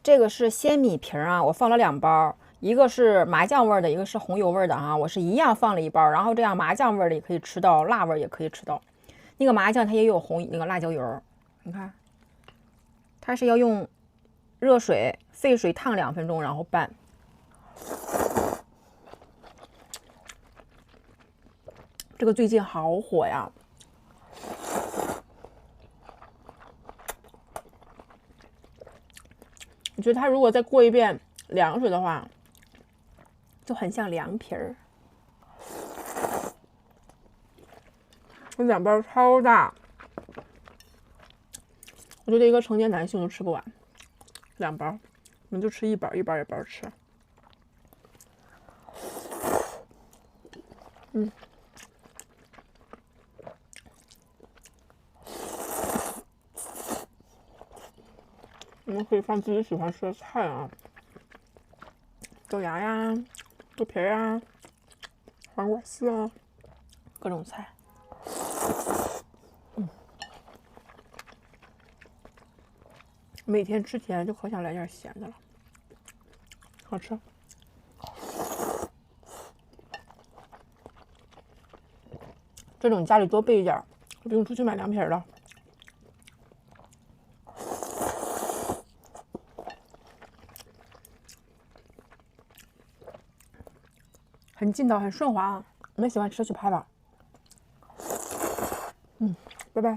这个是鲜米皮啊，我放了2包，一个是麻酱味的，一个是红油味的啊。我是一样放了1包，然后这样麻酱味的也可以吃到，辣味也可以吃到。那个麻酱它也有那个辣椒油，你看，它是要用热水沸水烫2分钟，然后拌。这个最近好火呀！我觉得它如果再过一遍凉水的话，就很像凉皮儿。这2包超大，我觉得一个成年男性都吃不完，2包，我们就吃1包，1包1包吃。我们可以放自己喜欢吃的菜啊，豆芽呀、豆皮呀、黄瓜丝啊，各种菜。每天吃甜就可想来点咸的了，好吃。这种家里多备一点，不用出去买凉皮了。很劲道，很顺滑啊！你们喜欢吃就去拍吧。拜拜。